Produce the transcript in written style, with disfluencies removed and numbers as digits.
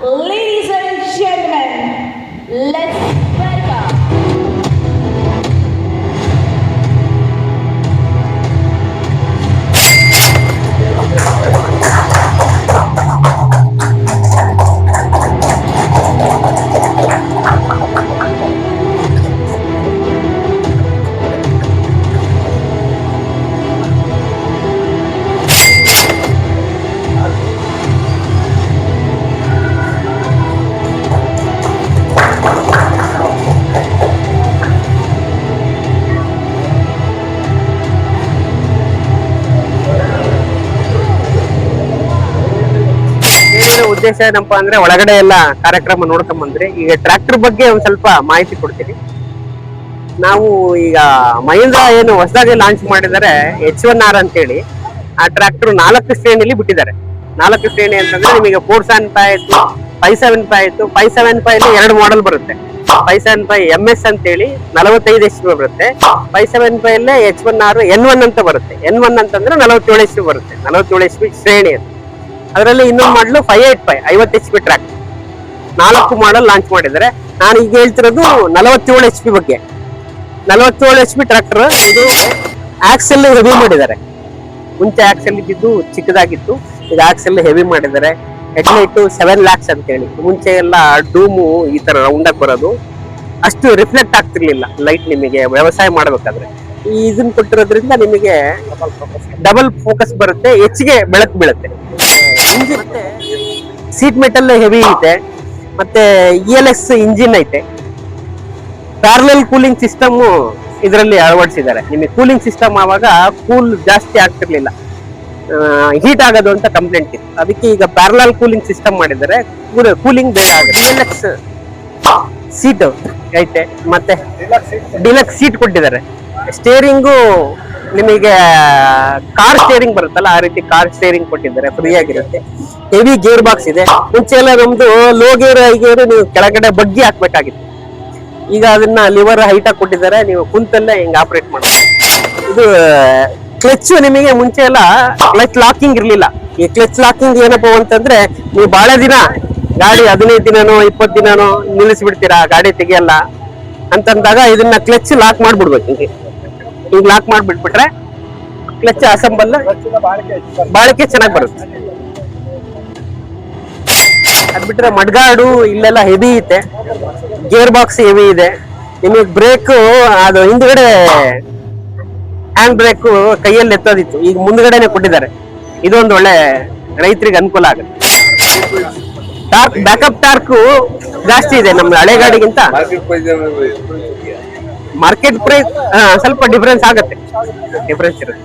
Ladies and gentlemen, let's welcome. ಉದ್ದೇಶ ಏನಪ್ಪಾ ಅಂದ್ರೆ ಒಳಗಡೆ ಎಲ್ಲ ಕಾರ್ಯಕ್ರಮ ನೋಡ್ಕೊಂಡ್ ಬಂದ್ರೆ ಈಗ ಟ್ರ್ಯಾಕ್ಟರ್ ಬಗ್ಗೆ ಒಂದ್ ಸ್ವಲ್ಪ ಮಾಹಿತಿ ಕೊಡ್ತೀನಿ. ನಾವು ಈಗ ಮಹೀಂದ್ರ ಏನು ಹೊಸದಾಗಿ ಲಾಂಚ್ ಮಾಡಿದರೆ H1R ಅಂತೇಳಿ ಆ ಟ್ರ್ಯಾಕ್ಟರ್ 4 ಶ್ರೇಣಿಯಲ್ಲಿ ಬಿಟ್ಟಿದ್ದಾರೆ. 4 ಶ್ರೇಣಿ ಅಂತಂದ್ರೆ ನಿಮಗೆ 475 ಆಯ್ತು, 575 ಆಯ್ತು. 575 ಅಲ್ಲಿ 2 ಮಾಡೆಲ್ ಬರುತ್ತೆ. 575 MS ಅಂತೇಳಿ 45 HP ಬರುತ್ತೆ. 575 ಅಲ್ಲೇ H1R N1 ಅಂತ ಬರುತ್ತೆ. N1 ಅಂತಂದ್ರೆ 47 HP ಬರುತ್ತೆ. 47 HP ಶ್ರೇಣಿ ಅಂತ. ಅದರಲ್ಲಿ ಇನ್ನೊಂದು ಮಾಡಲು 585 50 HP ಟ್ರ್ಯಾಕ್ 4 ಮಾಡೆಲ್ ಲಾಂಚ್ ಮಾಡಿದ್ದಾರೆ. ನಾನು ಈಗ ಹೇಳ್ತಿರೋದು 47 HP ಬಗ್ಗೆ. 47 HP ಟ್ರ್ಯಾಕ್ಟರ್ ಇದು ಆಕ್ಸೆಲ್ ಹೆವಿ ಮಾಡಿದ್ದಾರೆ. ಮುಂಚೆ ಆಕ್ಸೆಲ್ ಇದ್ದಿದ್ದು ಚಿಕ್ಕದಾಗಿತ್ತು, ಈಗ ಆಕ್ಸೆಲ್ ಹೆವಿ ಮಾಡಿದ್ದಾರೆ. ಹೆಡ್ಲೈಟ್ 7 lakhs ಅಂತ ಹೇಳಿ. ಮುಂಚೆ ಎಲ್ಲ ಡೂಮು ಈ ತರ ರೌಂಡ್ ಆಗಿ ಬರೋದು, ಅಷ್ಟು ರಿಫ್ಲೆಕ್ಟ್ ಆಗ್ತಿರ್ಲಿಲ್ಲ ಲೈಟ್ ನಿಮಗೆ ವ್ಯವಸಾಯ ಮಾಡ್ಬೇಕಾದ್ರೆ. ಇದನ್ನ ಕೊಟ್ಟಿರೋದ್ರಿಂದ ನಿಮಗೆ ಡಬಲ್ ಫೋಕಸ್ ಬರುತ್ತೆ, ಹೆಚ್ಚಿಗೆ ಬೆಳಕು ಬೀಳುತ್ತೆ. ಮತ್ತೆ ಸೀಟ್ ಮೆಟಲ್ ಹೆವಿ ಐತೆ, ಮತ್ತೆ ELX ಇಂಜಿನ್ ಐತೆ. ಪ್ಯಾರಲಲ್ ಕೂಲಿಂಗ್ ಸಿಸ್ಟಮ್ ಇದರಲ್ಲಿ ಅಳವಡಿಸಿದ್ದಾರೆ. ನಿಮಗೆ ಕೂಲಿಂಗ್ ಸಿಸ್ಟಮ್ ಆವಾಗ ಕೂಲ್ ಜಾಸ್ತಿ ಆಗ್ತಿರ್ಲಿಲ್ಲ, ಹೀಟ್ ಆಗೋದು ಅಂತ ಕಂಪ್ಲೇಂಟ್ ಇತ್ತು. ಅದಕ್ಕೆ ಈಗ ಪ್ಯಾರಲಲ್ ಕೂಲಿಂಗ್ ಸಿಸ್ಟಮ್ ಮಾಡಿದ್ದಾರೆ, ಕೂಲಿಂಗ್ ಬೇಗ ಆಗುತ್ತೆ. ELX ಸೀಟ್ ಐತೆ, ಮತ್ತೆ ಡಿಲಕ್ಸ್ ಸೀಟ್ ಕೊಟ್ಟಿದ್ದಾರೆ. ಸ್ಟೇರಿಂಗು ನಿಮಗೆ ಕಾರ್ ಸ್ಟೇರಿಂಗ್ ಬರುತ್ತಲ್ಲ, ಆ ರೀತಿ ಕಾರ್ ಸ್ಟೇರಿಂಗ್ ಕೊಟ್ಟಿದ್ದಾರೆ, ಫ್ರೀ ಆಗಿರುತ್ತೆ. ಹೆವಿ ಗೇರ್ ಬಾಕ್ಸ್ ಇದೆ. ಮುಂಚೆ ಎಲ್ಲ ನಮ್ದು ಲೋ ಗೇರ್ ಹೈ ಗೇರ್ ನೀವು ಕೆಳಗಡೆ ಬಗ್ಗಿ ಹಾಕ್ಬೇಕಾಗಿತ್ತು. ಈಗ ಅದನ್ನ ಲಿವರ್ ಹೈಟ್ ಆಗಿ ಕೊಟ್ಟಿದ್ದಾರೆ, ನೀವು ಕುಂತಲ್ಲೇ ಹಿಂಗ್ ಆಪರೇಟ್ ಮಾಡಬಹುದು. ಇದು ಕ್ಲಚ್ ನಿಮಗೆ ಮುಂಚೆ ಎಲ್ಲ ಕ್ಲಚ್ ಲಾಕಿಂಗ್ ಇರ್ಲಿಲ್ಲ. ಈ ಕ್ಲಚ್ ಲಾಕಿಂಗ್ ಏನಪ್ಪಾ ಅಂತಂದ್ರೆ, ನೀವು ಬಹಳ ದಿನ ಗಾಡಿ 15 ದಿನನೋ 20 ದಿನನೋ ನಿಲ್ಲಿಸ್ಬಿಡ್ತೀರಾ, ಗಾಡಿ ತೆಗಿಯಲ್ಲ ಅಂತಂದಾಗ ಇದನ್ನ ಕ್ಲಚ್ ಲಾಕ್ ಮಾಡ್ಬಿಡ್ಬೇಕು. ಈಗ ಲಾಕ್ ಮಾಡ್ಬಿಟ್ಬಿಟ್ರೆ ಕ್ಲಚ್ ಅಸೆಂಬಲ್ ಬಾಳಿಕೆ ಚೆನ್ನಾಗಿ ಬರುತ್ತೆ. ಅದ್ ಬಿಟ್ರೆ ಮಡ್ಗಾಡು ಇಲ್ಲೆಲ್ಲ ಹೆವಿ ಐತೆ, ಗೇರ್ ಬಾಕ್ಸ್ ಹೆವಿ ಇದೆ. ನಿಮಗೆ ಬ್ರೇಕ್ ಅದು ಹಿಂದ್ಗಡೆ ಹ್ಯಾಂಡ್ ಬ್ರೇಕ್ ಕೈಯಲ್ಲಿ ಎತ್ತೋದಿತ್ತು, ಈಗ ಮುಂದ್ಗಡೆನೆ ಕೊಟ್ಟಿದ್ದಾರೆ. ಇದೊಂದು ಒಳ್ಳೆ ರೈತರಿಗೆ ಅನುಕೂಲ ಆಗುತ್ತೆ. ಟಾರ್ಕ್ ಬ್ಯಾಕಪ್ ಟಾರ್ಕ್ ಜಾಸ್ತಿ ಇದೆ ನಮ್ಮ ಹಳೆ ಗಾಡಿಗಿಂತ. ಮಾರ್ಕೆಟ್ ಪ್ರೈಸ್ ಸ್ವಲ್ಪ ಡಿಫರೆನ್ಸ್ ಆಗುತ್ತೆ, ಡಿಫರೆನ್ಸ್ ಇರುತ್ತೆ.